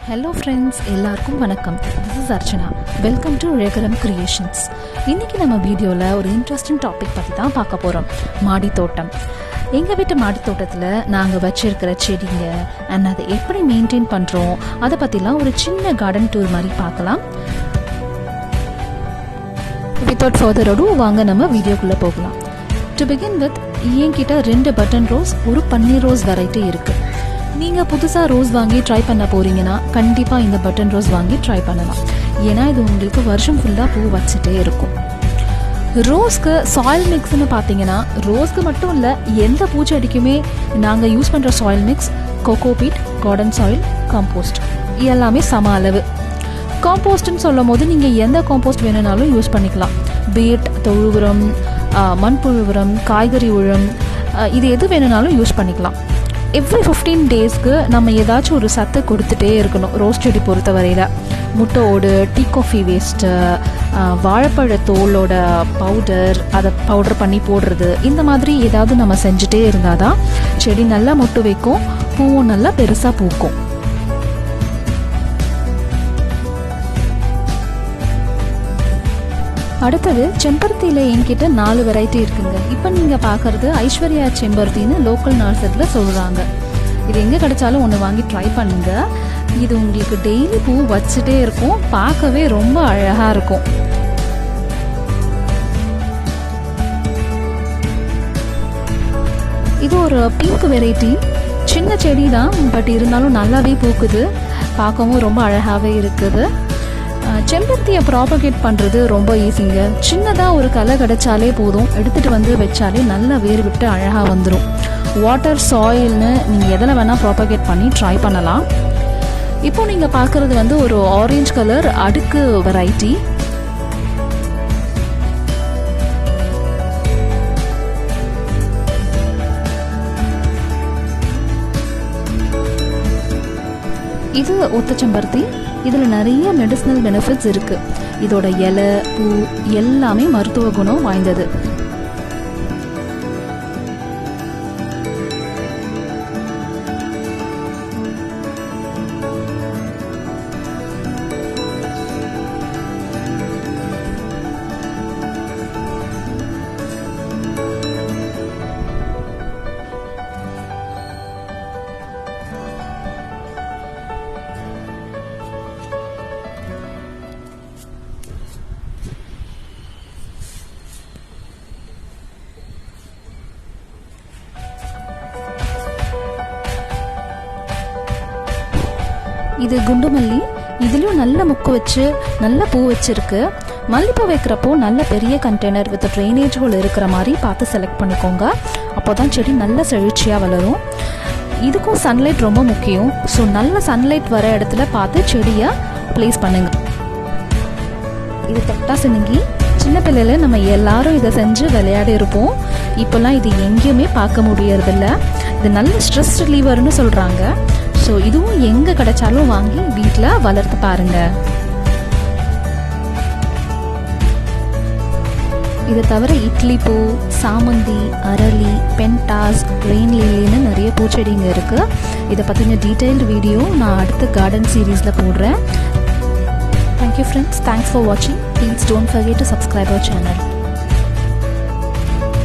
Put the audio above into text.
Hello friends, எல்லாருக்கும் வணக்கம். This is Archana. Welcome to Zhagaram Creations. இன்றைக்கி நம்ம வீடியோவில் ஒரு இன்ட்ரெஸ்டிங் டாபிக் பற்றி தான் பார்க்க போகிறோம். மாடி தோட்டம். எங்கள் வீட்டு மாடி தோட்டத்தில் நாங்கள் வச்சுருக்கிற செடிங்க அண்ட் அதை எப்படி மெயின்டைன் பண்ணுறோம் அதை பற்றிலாம் ஒரு சின்ன கார்டன் டூர் மாதிரி பார்க்கலாம். வித்தவுட் ஃபர்தர் அடு வாங்க நம்ம வீடியோக்குள்ளே போகலாம். டு பிகின் வித், என்கிட்ட 2 பட்டன் ரோஸ், ஒரு பன்னீர் ரோஸ் வெரைட்டி இருக்குது. நீங்கள் புதுசாக ரோஸ் வாங்கி ட்ரை பண்ண போகிறீங்கன்னா கண்டிப்பாக இந்த பட்டன் ரோஸ் வாங்கி ட்ரை பண்ணலாம். ஏன்னா இது உங்களுக்கு வருஷம் ஃபுல்லாக பூ வச்சுட்டே இருக்கும். ரோஸ்க்கு சாயில் மிக்ஸ்னு பார்த்தீங்கன்னா ரோஸ்க்கு மட்டும் இல்லை, எந்த பூச்செடிக்குமே நாங்கள் யூஸ் பண்ணுற soil mix cocopeat, garden soil, compost எல்லாமே சம அளவு. காம்போஸ்ட்னு சொல்லும் போது நீங்கள் எந்த காம்போஸ்ட் வேணும்னாலும் யூஸ் பண்ணிக்கலாம். பீட், தொழு உரம், மண்புழு உரம், காய்கறி உரம், இது எது வேணும்னாலும் யூஸ் பண்ணிக்கலாம். எவ்ரி 15 டேஸ்க்கு நம்ம ஏதாச்சும் ஒரு சத்து கொடுத்துட்டே இருக்கணும். ரோஸ் செடி பொறுத்த வரையில் முட்டை ஓடு, டீ காஃபி வேஸ்ட்டு, வாழைப்பழ தோலோட பவுடர், அதை பவுடர் பண்ணி போடுறது, இந்த மாதிரி ஏதாவது நம்ம செஞ்சுட்டே இருந்தால் தான் செடி நல்லா மொட்டு வைக்கும், பூவும் நல்லா பெருசாக பூக்கும். அடுத்தது செம்பருத்தியில் என்கிட்ட 4 வெரைட்டி இருக்குங்க. இப்போ நீங்கள் பார்க்குறது ஐஸ்வர்யா செம்பருத்தின்னு லோக்கல் நர்சரியில் சொல்கிறாங்க. இது எங்கே கிடைச்சாலும் ஒன்று வாங்கி ட்ரை பண்ணுங்க. இது உங்களுக்கு டெய்லி பூ வச்சுட்டே இருக்கும், பார்க்கவே ரொம்ப அழகாக இருக்கும். இது ஒரு பிங்க் வெரைட்டி. சின்ன செடி தான், பட் இருந்தாலும் நல்லாவே பூக்குது, பார்க்கவும் ரொம்ப அழகாகவே இருக்குது. செம்பருத்தியை ப்ராபகேட் பண்ணுறது ரொம்ப ஈஸிங்க. சின்னதாக ஒரு களை கிடைச்சாலே போதும், எடுத்துகிட்டு வந்து வச்சாலே நல்லா வேர் விட்டு அழகாக வந்துடும். வாட்டர், சாயில்னு நீங்கள் எதில் வேணால் ப்ராபகேட் பண்ணி ட்ரை பண்ணலாம். இப்போ நீங்கள் பார்க்குறது ஒரு ஆரஞ்சு கலர் அடுக்கு வெரைட்டி. இது ஒத்த செம்பருத்தி. இதில் நிறைய மெடிசினல் பெனிஃபிட்ஸ் இருக்குது. இதோட இலை, பூ எல்லாமே மருத்துவ குணம் வாய்ந்தது. இது குண்டு மல்லி. இதுலேயும் நல்ல முக்கு வச்சு நல்ல பூ வச்சிருக்கு. மல்லிப்பூ வைக்கிறப்போ நல்ல பெரிய கண்டெய்னர் வித் ட்ரைனேஜ் ஹோல் இருக்கிற மாதிரி பார்த்து செலக்ட் பண்ணிக்கோங்க. அப்போ தான் செடி நல்ல செழிச்சியாக வளரும். இதுக்கும் சன்லைட் ரொம்ப முக்கியம். ஸோ நல்ல சன்லைட் வர இடத்துல பார்த்து செடியை ப்ளேஸ் பண்ணுங்க. இது தொட்டா சினுங்கி. சின்ன பிள்ளையில நம்ம எல்லாரும் இதை செஞ்சு விளையாடி இருப்போம். இப்போல்லாம் இது எங்கேயுமே பார்க்க முடியறதில்ல. இது நல்ல ஸ்ட்ரெஸ் ரிலீவர்னு சொல்கிறாங்க. ஸோ இதுவும் எங்கே கிடைச்சாலும் வாங்கி வீட்டில் வளர்த்து பாருங்க. இதை தவிர இட்லி பூ, சாமந்தி, அரளி, பென்டாஸ், ரெயின் லில்லின்னு நிறைய பூச்செடிங்க இருக்குது. இதை பற்றின டீட்டெயில்டு வீடியோ நான் அடுத்த கார்டன் சீரீஸில் போடுறேன். Thank you friends. தேங்க்ஸ் ஃபார் வாட்சிங். Please don't forget to subscribe our channel.